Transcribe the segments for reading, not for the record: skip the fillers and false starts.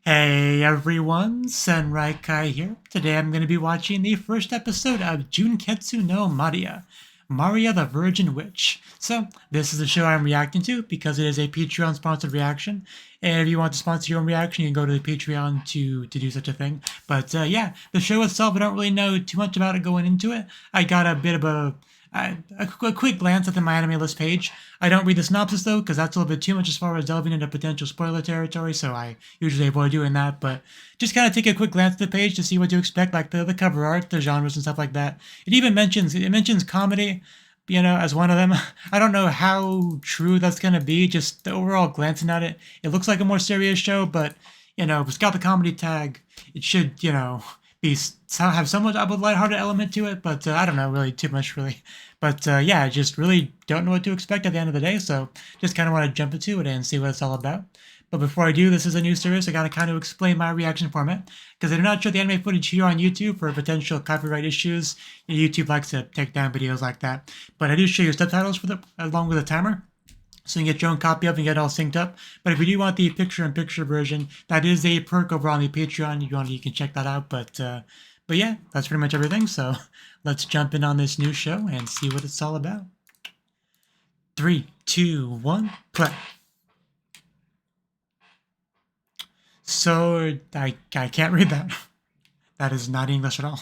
Hey everyone, Senraikai here. Today I'm going to be watching the first episode of Junketsu no Maria, Maria the Virgin Witch. So, this is the show I'm reacting to because it is a Patreon sponsored reaction. And if you want to sponsor your own reaction, you can go to the Patreon to do such a thing. But yeah, the show itself, I don't really know too much about it going into it. I got a bit of a quick glance at the My Anime List page. I don't read the synopsis though, because that's a little bit too much as far as delving into potential spoiler territory, so I usually avoid doing that. But just kind of take a quick glance at the page to see what to expect, like the cover art, the genres, and stuff like that. It mentions comedy, as one of them. I don't know how true that's gonna be. Just the overall glancing at it, it looks like a more serious show, but if it's got the comedy tag, it should have somewhat of a lighthearted element to it, but I don't know really too much really. But yeah, I just really don't know what to expect at the end of the day, so just kind of want to jump into it and see what it's all about. But before I do, this is a new service. I gotta kind of explain my reaction format because I do not show the anime footage here on YouTube for potential copyright issues. YouTube likes to take down videos like that, but I do show you subtitles along with a timer, so you can get your own copy of and get it all synced up. But if you do want the picture-in-picture version, that is a perk over on the Patreon. You can check that out. But yeah, that's pretty much everything. So let's jump in on this new show and see what it's all about. 3, 2, 1, play. So I can't read that. That is not English at all.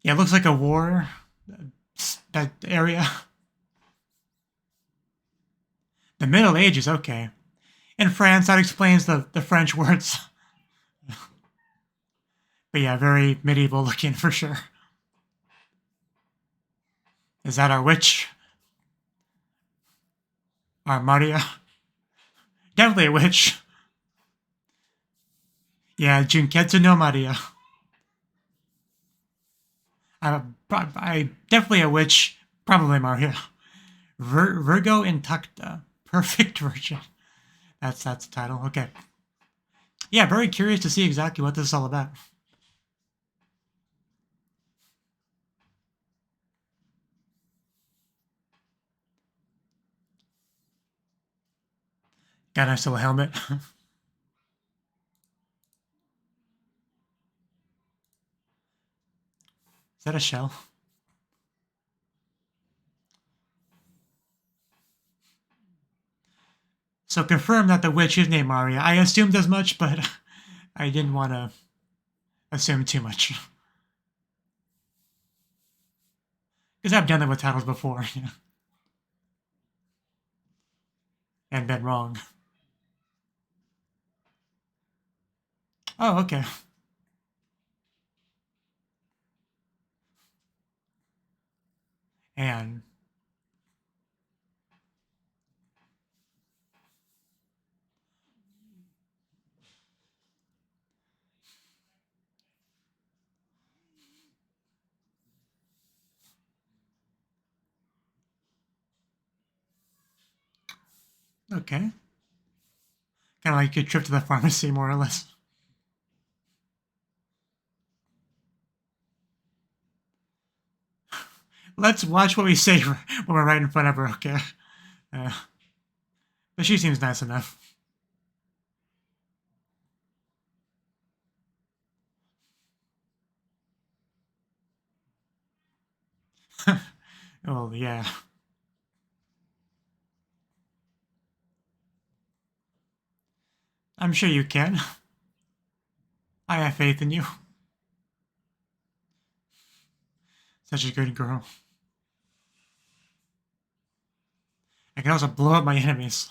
Yeah, it looks like a war that area. The Middle Ages, okay. In France, that explains the French words. But yeah, very medieval looking for sure. Is that our witch? Our Maria? Definitely a witch. Yeah, Junketsu no Maria. I definitely a witch. Probably Maria. Virgo Intacta. Perfect Virgin. That's the title. Okay. Yeah, very curious to see exactly what this is all about. Got a nice little helmet. Is that a shell? So confirm that the witch is named Maria. I assumed as much, but I didn't want to assume too much. Because I've done that with titles before, and been wrong. Oh, okay. And okay. Kind of like a trip to the pharmacy, more or less. Let's watch what we say when we're right in front of her, okay? Uh, but she seems nice enough. Oh, yeah. I'm sure you can. I have faith in you. Such a good girl. I can also blow up my enemies.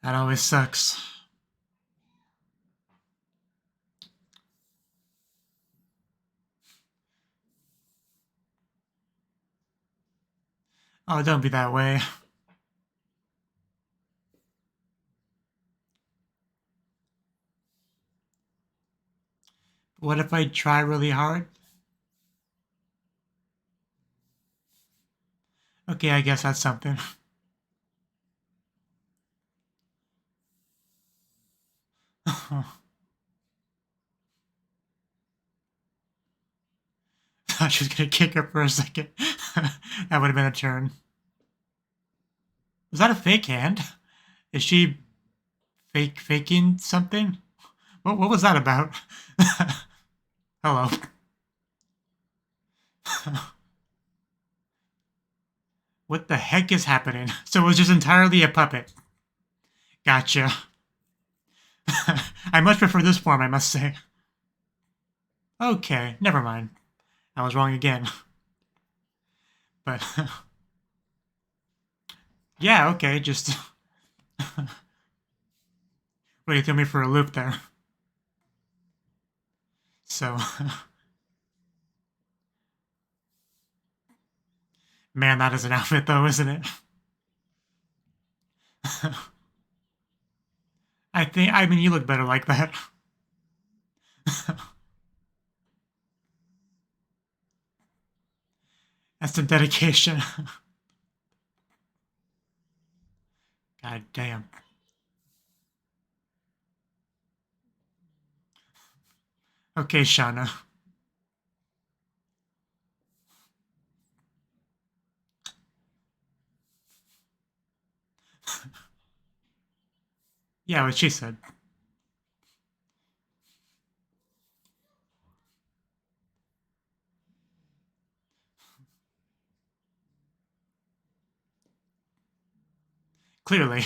That always sucks. Oh, don't be that way. What if I try really hard? Okay, I guess that's something. thought she was gonna kick her for a second. That would have been a turn. Was that a fake hand? Is she faking something? What was that about? Hello. What the heck is happening? So it was just entirely a puppet. Gotcha. I much prefer this form, I must say. Okay, never mind. I was wrong again. But yeah, okay, just really threw me for a loop there. So man, that is an outfit though, isn't it? I mean, you look better like that. That's some dedication. God damn. Okay, Shauna. Yeah, what she said. Clearly.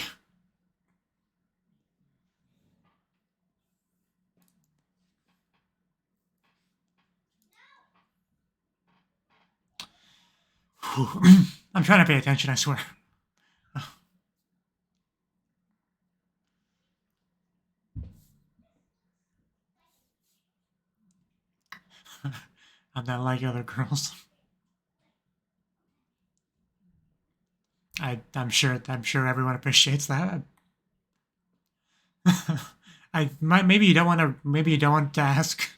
I'm trying to pay attention, I swear. I'm not like other girls. I'm sure everyone appreciates that. Maybe you don't want to ask.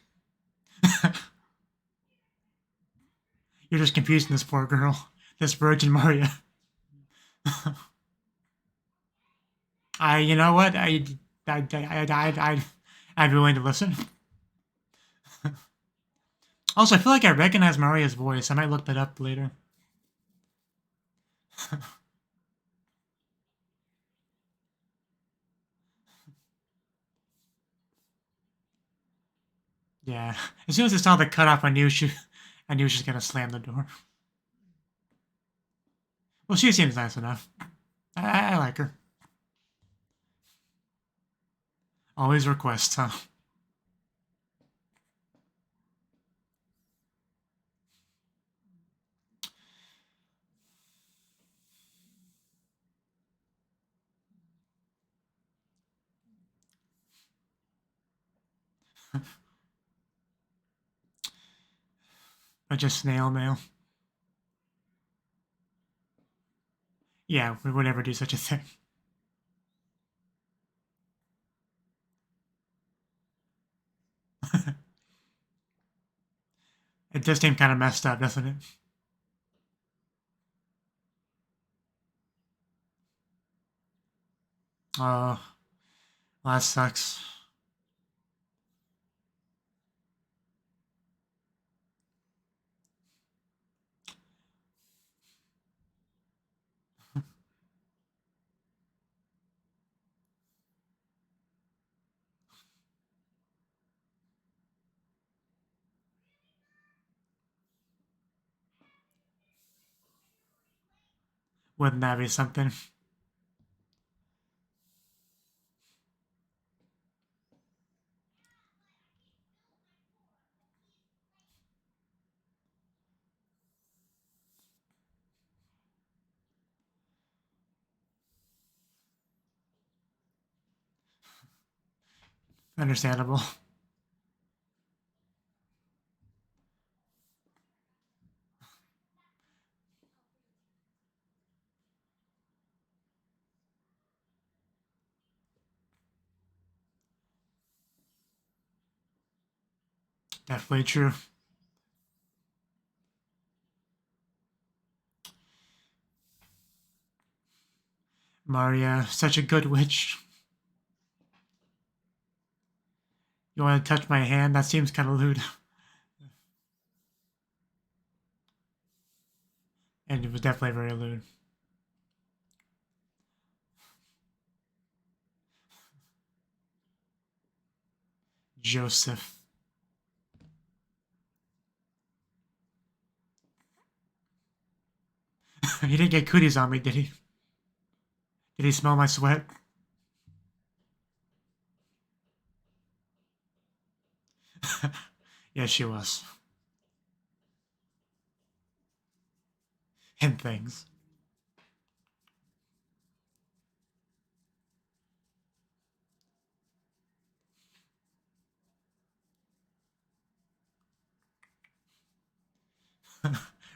You're just confusing this poor girl, this Virgin Maria. You know what? I'd be willing to listen. Also, I feel like I recognize Maria's voice. I might look that up later. Yeah. As soon as I saw the cutoff, I knew she was gonna slam the door. Well, she seems nice enough. I like her. Always requests, huh? But just snail mail. Yeah, we would never do such a thing. It does seem kind of messed up, doesn't it? Oh, well, that sucks. Wouldn't that be something? Understandable. Definitely true. Maria, such a good witch. You want to touch my hand? That seems kind of lewd. And it was definitely very lewd. Joseph. He didn't get cooties on me, did he? Did he smell my sweat? Yes, she was. And things.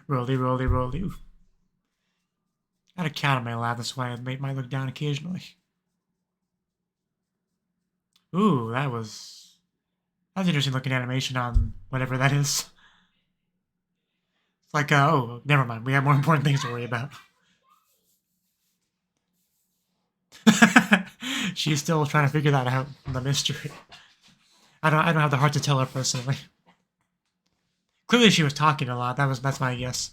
Roly, roly, roly. Got a cat on my lap, that's why I might look down occasionally. Ooh, that was interesting looking animation on whatever that is. It's like, oh, never mind. We have more important things to worry about. She's still trying to figure that out, the mystery. I don't have the heart to tell her personally. Clearly she was talking a lot. That's my guess.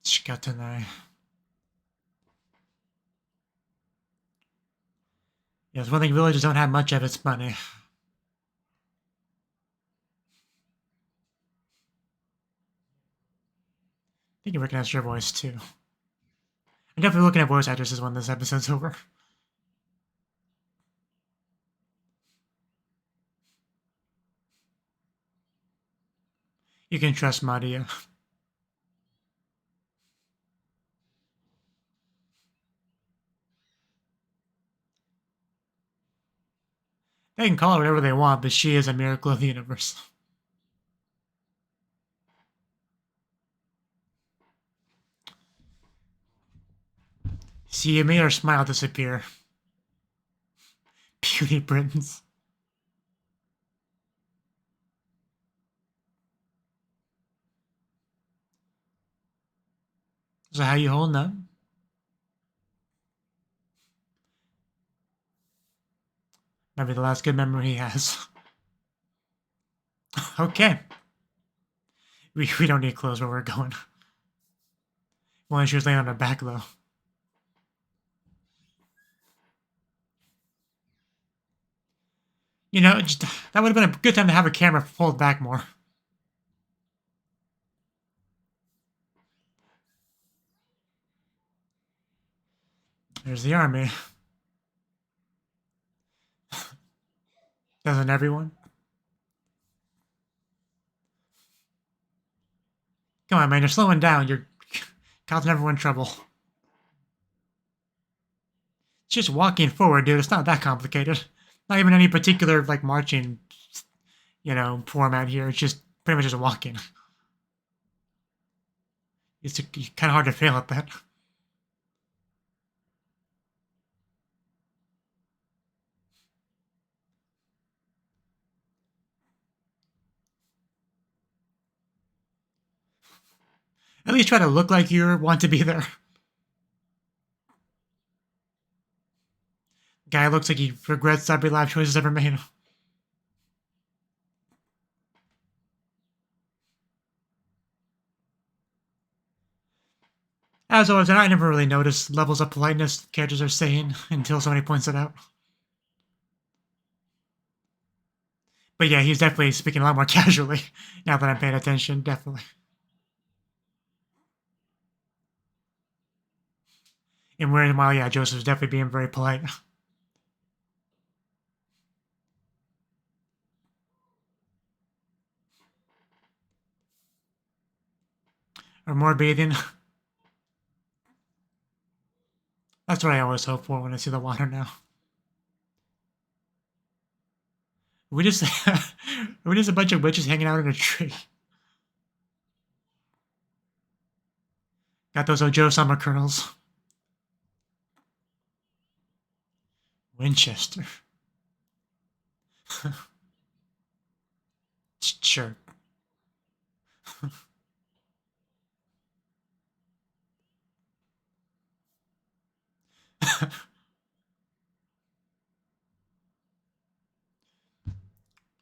Shikatanai. Yes, one thing villages don't have much of its money. I think you recognize your voice too. I'm definitely looking at voice actresses when this episode's over. You can trust Maria. They can call her whatever they want, but she is a miracle of the universe. See, you made her smile disappear. Beauty Britons. So how you holding up? Maybe the last good memory he has. Okay. We don't need clothes where we're going. Well, she was laying on her back, though. You know, just, that would have been a good time to have a camera pulled back more. There's the army. Doesn't everyone? Come on, man, you're slowing down. You're causing everyone trouble. It's just walking forward, dude. It's not that complicated. Not even any particular, like, marching, you know, format here. It's just pretty much just walking. It's kind of hard to fail at that. At least try to look like you want to be there. Guy looks like he regrets every life choices ever made. As always, I never really noticed levels of politeness characters are saying until somebody points it out. But yeah, he's definitely speaking a lot more casually now that I'm paying attention, definitely. And meanwhile, yeah, Joseph's definitely being very polite. Or more bathing. That's what I always hope for when I see the water now. We just we just a bunch of witches hanging out in a tree. Got those Ojo summer kernels. Winchester. Sure.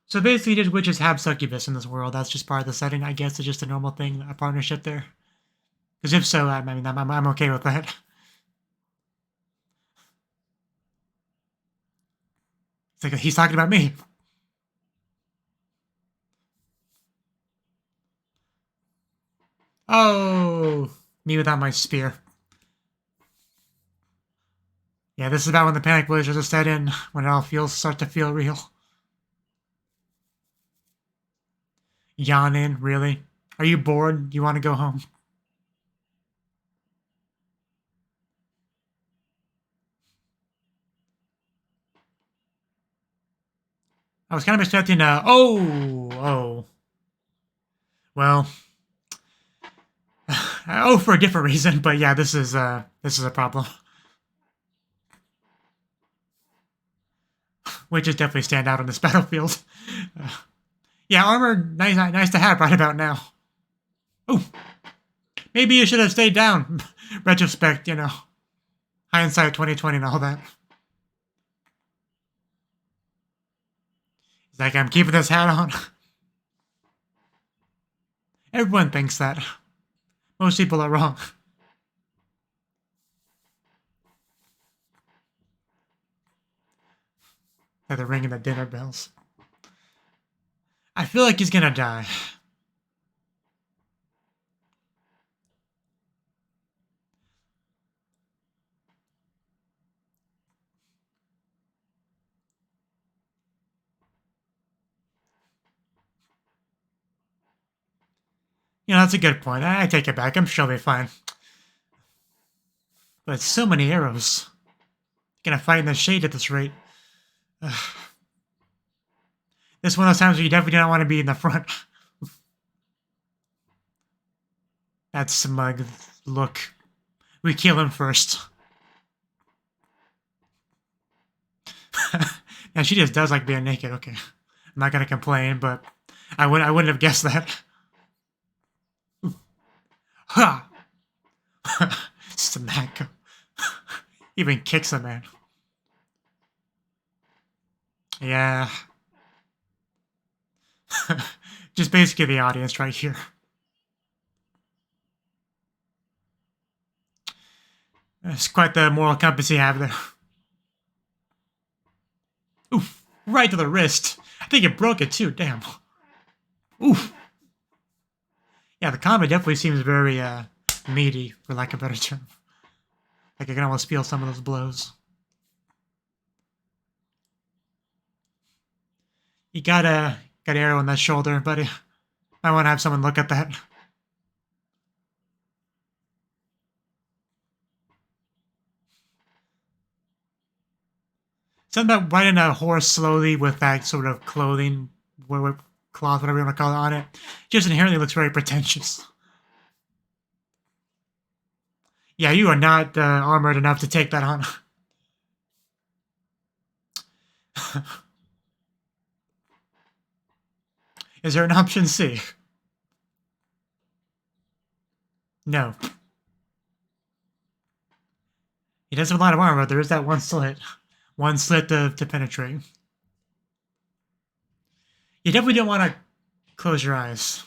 So basically, just witches have succubus in this world. That's just part of the setting, I guess. It's just a normal thing, a partnership there. Because if so, I mean, I'm okay with that. It's like he's talking about me. Oh, me without my spear. Yeah, this is about when the panic blizzards are set in, when it all starts to feel real. Yawning, really? Are you bored? Do you want to go home? I was kind of expecting oh. Well, oh, for a different reason, but yeah, this is a problem. Witches definitely stand out on this battlefield. Yeah, armor, nice to have right about now. Oh, maybe you should have stayed down. Retrospect, you know, hindsight 2020 and all that. It's like, I'm keeping this hat on. Everyone thinks that. Most people are wrong. They're ringing the dinner bells. I feel like he's gonna die. You know, that's a good point. I take it back. I'm sure they'll be fine. But so many arrows. Gonna fight in the shade at this rate. This is one of those times where you definitely don't want to be in the front. That smug look. We kill him first. Now she just does like being naked. Okay, I'm not gonna complain, but I wouldn't have guessed that. Ha! Smack. Even kicks a man. Yeah. Just basically the audience right here. It's quite the moral compass you have there. Oof. Right to the wrist. I think it broke it too, damn. Oof. Yeah, the combat definitely seems very meaty, for lack of a better term. Like I can almost feel some of those blows. You got an arrow in that shoulder, buddy. I want to have someone look at that. Something about riding a horse slowly with that sort of clothing, cloth, whatever you want to call it, on it, just inherently looks very pretentious. Yeah, you are not armored enough to take that on. Is there an option C? No. He does have a lot of armor, but there is that one slit. One slit to penetrate. You definitely don't want to close your eyes.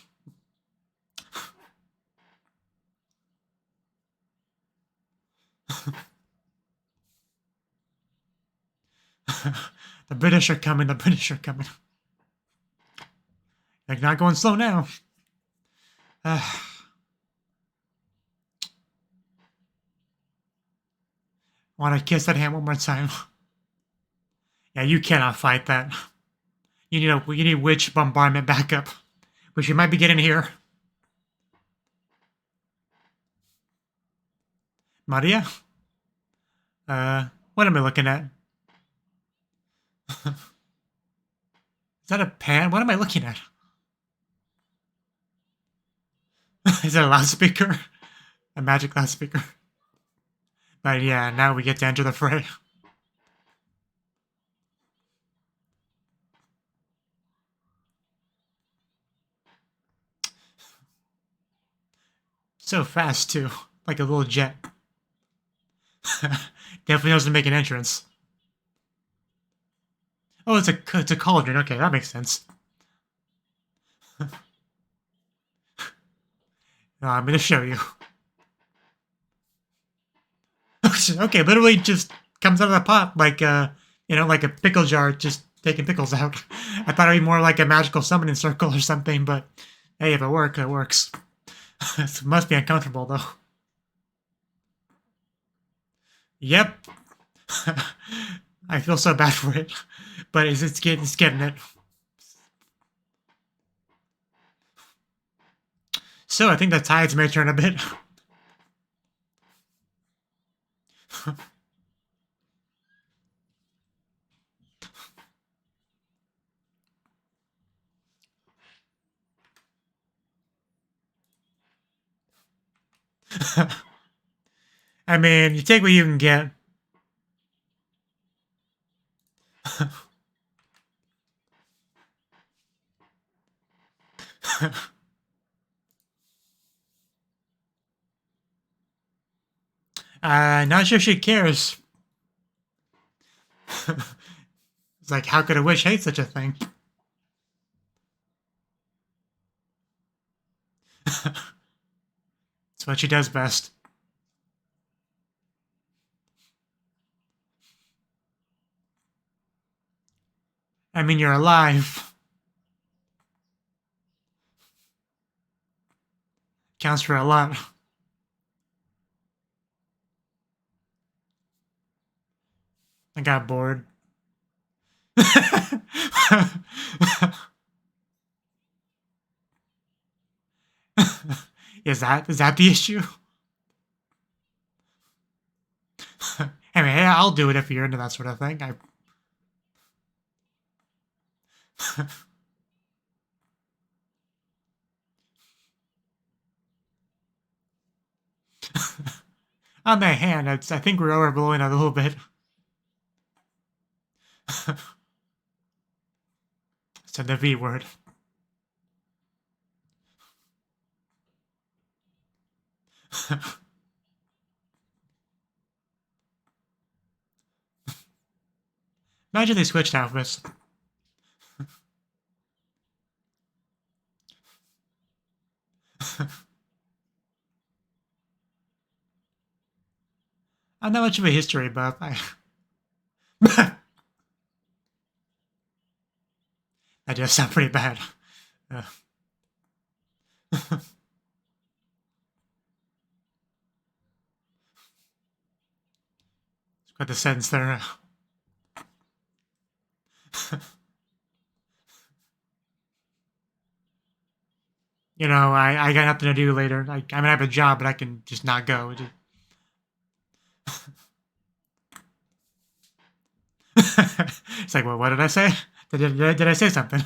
The British are coming, the British are coming. Like, not going slow now. Want to kiss that hand one more time? Yeah, you cannot fight that. You need witch bombardment backup, which you might be getting here. Maria? What am I looking at? Is that a pan? What am I looking at? Is it a loudspeaker? A magic loudspeaker? But yeah, now we get to enter the fray. So fast, too. Like a little jet. Definitely knows to make an entrance. Oh, it's a cauldron. Okay, that makes sense. No, I'm gonna show you. Okay, literally just comes out of the pot like like a pickle jar, just taking pickles out. I thought it'd be more like a magical summoning circle or something, but hey, if it works, it works. It must be uncomfortable though. Yep. I feel so bad for it, but it's getting it. So I think the tides may turn a bit. I mean, you take what you can get. Not sure she cares. It's like, how could a witch hate such a thing? It's what she does best. I mean, you're alive. Counts for a lot. I got bored. Is that the issue? I mean, I'll do it if you're into that sort of thing. On the hand, I think we're overblowing it a little bit. Said the V word. Imagine they switched outfits. I'm not much of a history buff. That does sound pretty bad. It's quite the sentence there. You know, I got nothing to do later. I mean, I have a job, but I can just not go. It's like, well, what did I say? Did I say something?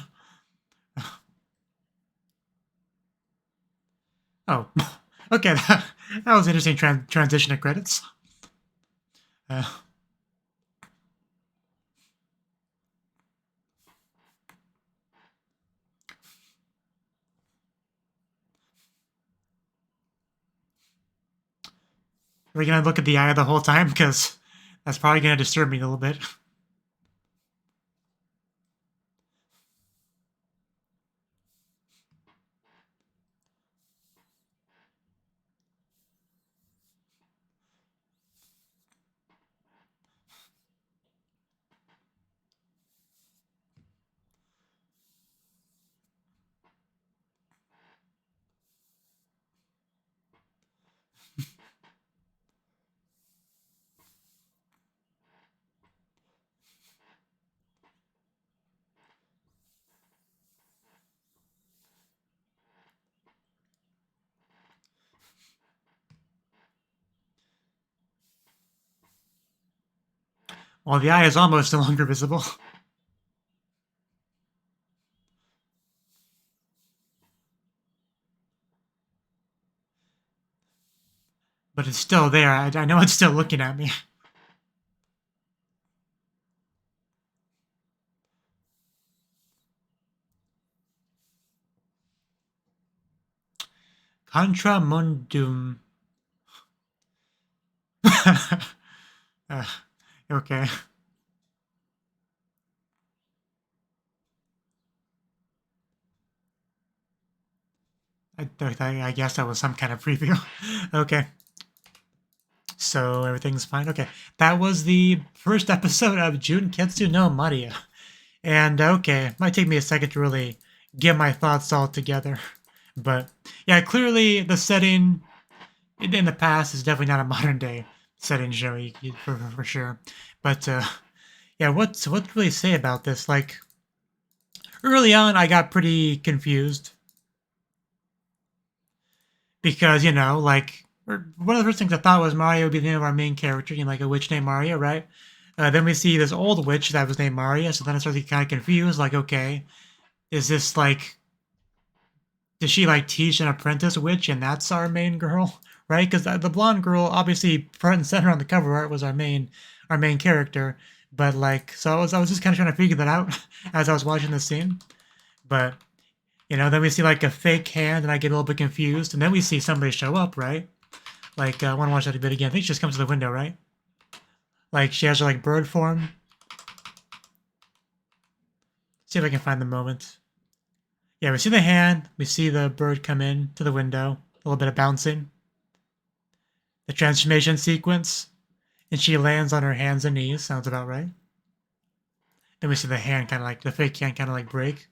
Oh, okay. That was an interesting transition to credits. We're gonna look at the eye the whole time because that's probably gonna disturb me a little bit. Well, the eye is almost no longer visible. But it's still there. I know it's still looking at me. Contra Mundum. Okay. I guess that was some kind of preview. Okay. So everything's fine. Okay. That was the first episode of Junketsu no Maria. And okay, might take me a second to really get my thoughts all together. But yeah, clearly the setting in the past is definitely not a modern day setting show for sure. But yeah, what to really say about this? Like early on, I got pretty confused because like one of the first things I thought was Mario would be the name of our main character, like a witch named Maria, right? Then we see this old witch that was named Maria, so then I started kind of confused. Like, okay, is this like, does she like teach an apprentice witch, and that's our main girl, right? Because the blonde girl, obviously front and center on the cover art, was our main character. But like, so I was just kind of trying to figure that out as I was watching the scene. But then we see like a fake hand, and I get a little bit confused. And then we see somebody show up, right? Like, I want to watch that a bit again. I think she just comes to the window, right? Like, she has her like bird form. See if I can find the moment. Yeah, we see the hand. We see the bird come in to the window. A little bit of bouncing. The transformation sequence. And she lands on her hands and knees. Sounds about right. Then we see the hand kind of like, the fake hand kind of like break.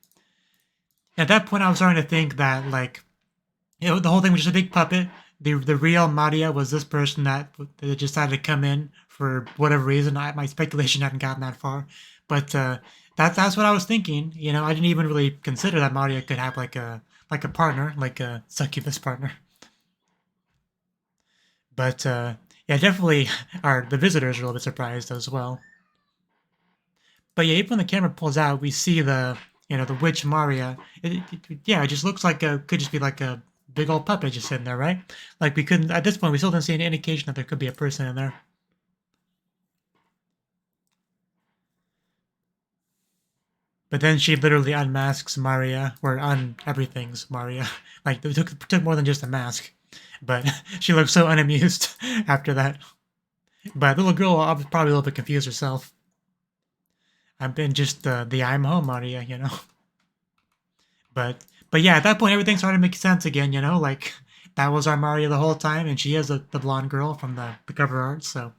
At that point, I was starting to think that, like, the whole thing was just a big puppet. The real Maria was this person that decided to come in for whatever reason. My speculation hadn't gotten that far. But that's what I was thinking. I didn't even really consider that Maria could have like a partner, like a succubus partner. But yeah, definitely the visitors are a little bit surprised as well. But yeah, even when the camera pulls out, we see the the witch Maria. It just looks like could just be like a big old puppet just sitting there, right? Like we couldn't at this point we still didn't see any indication that there could be a person in there. But then she literally unmasks Maria, or everything's Maria. Like it took more than just a mask. But she looks so unamused after that. But the little girl was probably a little bit confused herself. I've been just the I'm home Maria, But yeah, at that point everything started to make sense again, like that was our Maria the whole time, and she is the blonde girl from the cover art, so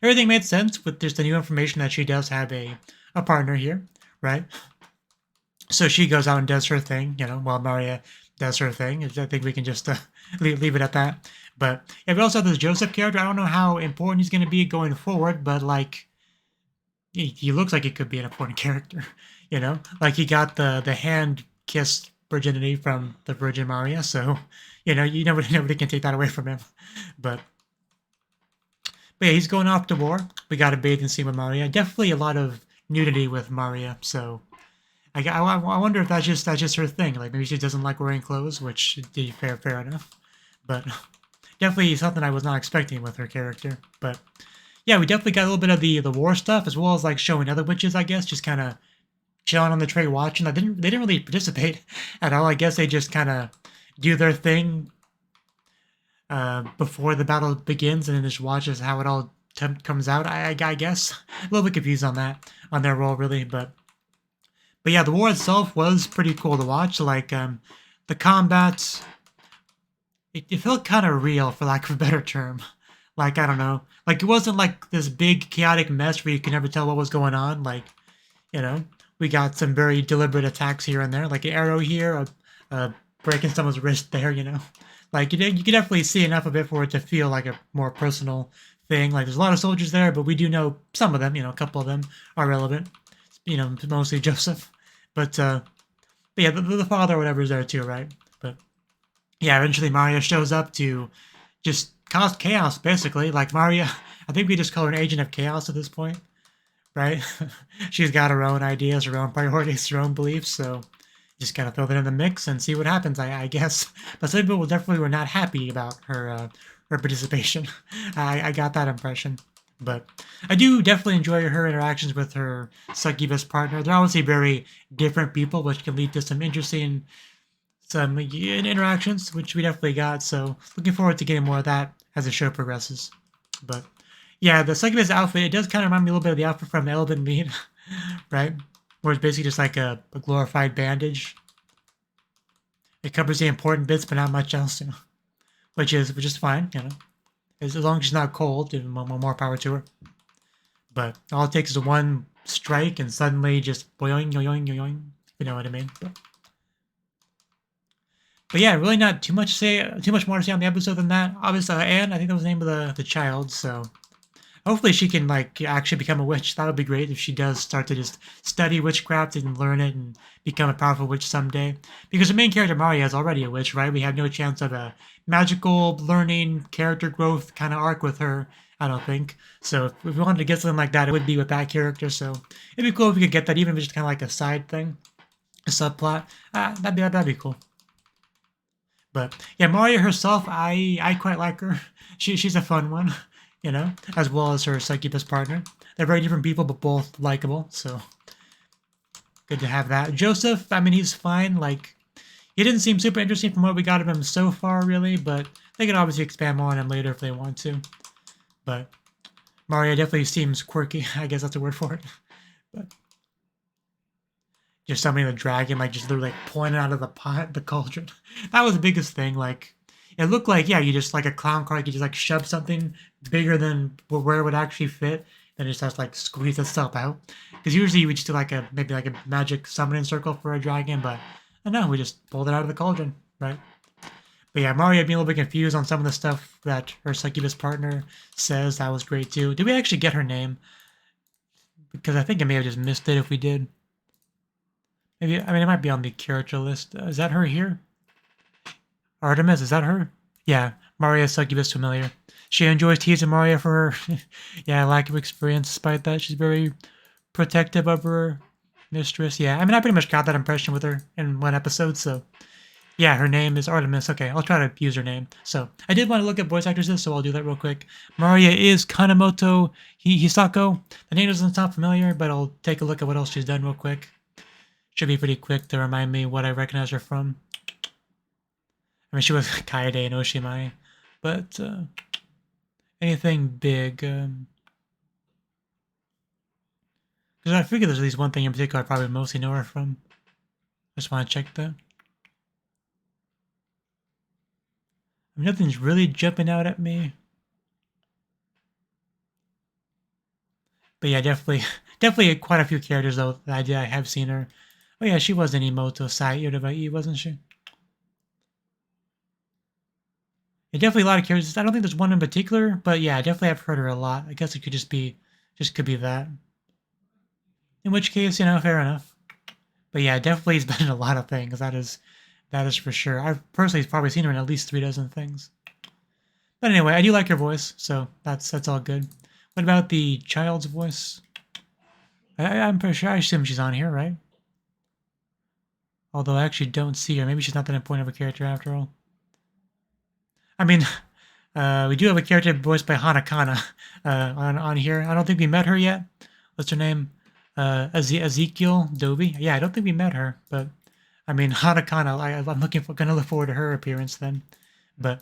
everything made sense with just the new information that she does have a partner here, right? So she goes out and does her thing, while Maria does her thing. I think we can just leave it at that. But yeah, we also have this Joseph character. I don't know how important he's going to be going forward, but like he looks like he could be an important character, Like he got the hand kissed virginity from the Virgin Maria, so nobody can take that away from him. But yeah, he's going off to war. We got a bathing scene with Maria. Definitely a lot of nudity with Maria, so I wonder if that's just her thing. Like maybe she doesn't like wearing clothes, which is fair enough. But definitely something I was not expecting with her character. But yeah, we definitely got a little bit of the war stuff, as well as like showing other witches, I guess, just kind of chilling on the tray watching. They didn't really participate at all. I guess they just kind of do their thing before the battle begins, and then just watches how it all comes out. I guess a little bit confused on their role really, but yeah, the war itself was pretty cool to watch. Like the combat, it felt kind of real, for lack of a better term. Like I don't know, like it wasn't like this big chaotic mess where you can never tell what was going on. Like we got some very deliberate attacks here and there, like an arrow here, breaking someone's wrist there, Like you could definitely see enough of it for it to feel like a more personal thing. Like there's a lot of soldiers there, but we do know some of them, a couple of them are relevant, mostly Joseph. But yeah, the father or whatever is there too, right? But yeah, eventually Maria shows up to just cause chaos, basically. Like Maria, I think we just call her an agent of chaos at this point, right? She's got her own ideas, her own priorities, her own beliefs, so just kind of throw that in the mix and see what happens, I guess. But some people definitely were not happy about her participation. I got that impression. But I do definitely enjoy her interactions with her succubus partner. They're obviously very different people, which can lead to some interesting interactions, which we definitely got. So looking forward to getting more of that as the show progresses. But yeah, the succubus outfit, it does kind of remind me a little bit of the outfit from Elben Mead, right? Where it's basically just like a glorified bandage. It covers the important bits, but not much else, you know, which is fine, you know. As long as she's not cold, more power to her. But all it takes is one strike, and suddenly just boing, yoing, yoing. You know what I mean? But yeah, really not too much more to say on the episode than that. Obviously, Anne, I think that was the name of the child, so hopefully she can like actually become a witch. That would be great if she does start to just study witchcraft and learn it and become a powerful witch someday. Because the main character Maria is already a witch, right? We have no chance of a magical learning character growth kind of arc with her, I don't think. So if we wanted to get something like that, it would be with that character. So it'd be cool if we could get that, even if it's just kind of like a side thing, a subplot. That'd be cool. But yeah, Maria herself, I quite like her. She's a fun one, you know, as well as her succubus partner. They're very different people, but both likable, so good to have that. Joseph, I mean, he's fine. Like, he didn't seem super interesting from what we got of him so far, really, but they can obviously expand more on him later if they want to. But Maria definitely seems quirky. I guess that's a word for it. But just summoning the dragon, like just literally like pulling it out of the pot, the cauldron. That was the biggest thing. Like, it looked like, yeah, you just like a clown car, you just like shove something bigger than where it would actually fit, then it just has to like squeeze itself out. Because usually you would just do like maybe like a magic summoning circle for a dragon, but no, we just pulled it out of the cauldron, right? But yeah, Maria being a little bit confused on some of the stuff that her succubus partner says. That was great too. Did we actually get her name? Because I think I may have just missed it if we did. Maybe, I mean, it might be on the character list. Is that her here? Artemis, is that her? Yeah, Maria's succubus familiar. She enjoys teasing Maria for her yeah, lack of experience. Despite that, she's very protective of her mistress. Yeah, I mean, I pretty much got that impression with her in one episode, so yeah, her name is Artemis. Okay, I'll try to use her name. So I did want to look at voice actresses, so I'll do that real quick. Maria is Kanemoto Hisako. The name doesn't sound familiar, but I'll take a look at what else she's done real quick. Should be pretty quick to remind me what I recognize her from. I mean, she was Kaede and Oshimai, but anything big? Because I figure there's at least one thing in particular I probably mostly know her from. Just want to check that. I mean, nothing's really jumping out at me. But yeah, definitely quite a few characters though that I have seen her. Oh yeah, she was in Imoto Sai Yorubai, wasn't she? Yeah, definitely a lot of characters. I don't think there's one in particular, but yeah, I definitely have heard her a lot. I guess it could just could be that. In which case, you know, fair enough. But yeah, definitely has been in a lot of things. That is for sure. I've personally probably seen her in at least 3 dozen things. But anyway, I do like her voice, so that's all good. What about the child's voice? I'm pretty sure. I assume she's on here, right? Although I actually don't see her. Maybe she's not that important of a character after all. I mean, we do have a character voiced by Hanakana on here. I don't think we met her yet. What's her name? Ezekiel Doby. Yeah, I don't think we met her, but I mean, Hanakana. I'm gonna look forward to her appearance then. But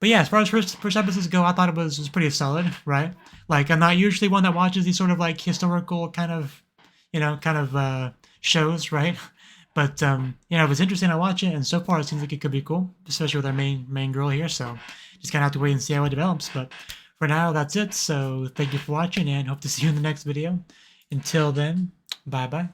yeah, as far as first episodes go, I thought it was pretty solid, right? Like, I'm not usually one that watches these sort of like historical kind of, you know, shows, right? But you know, it was interesting to watch it, and so far it seems like it could be cool, especially with our main girl here. So just kind of have to wait and see how it develops. But for now, that's it. So thank you for watching, and hope to see you in the next video. Until then, bye bye.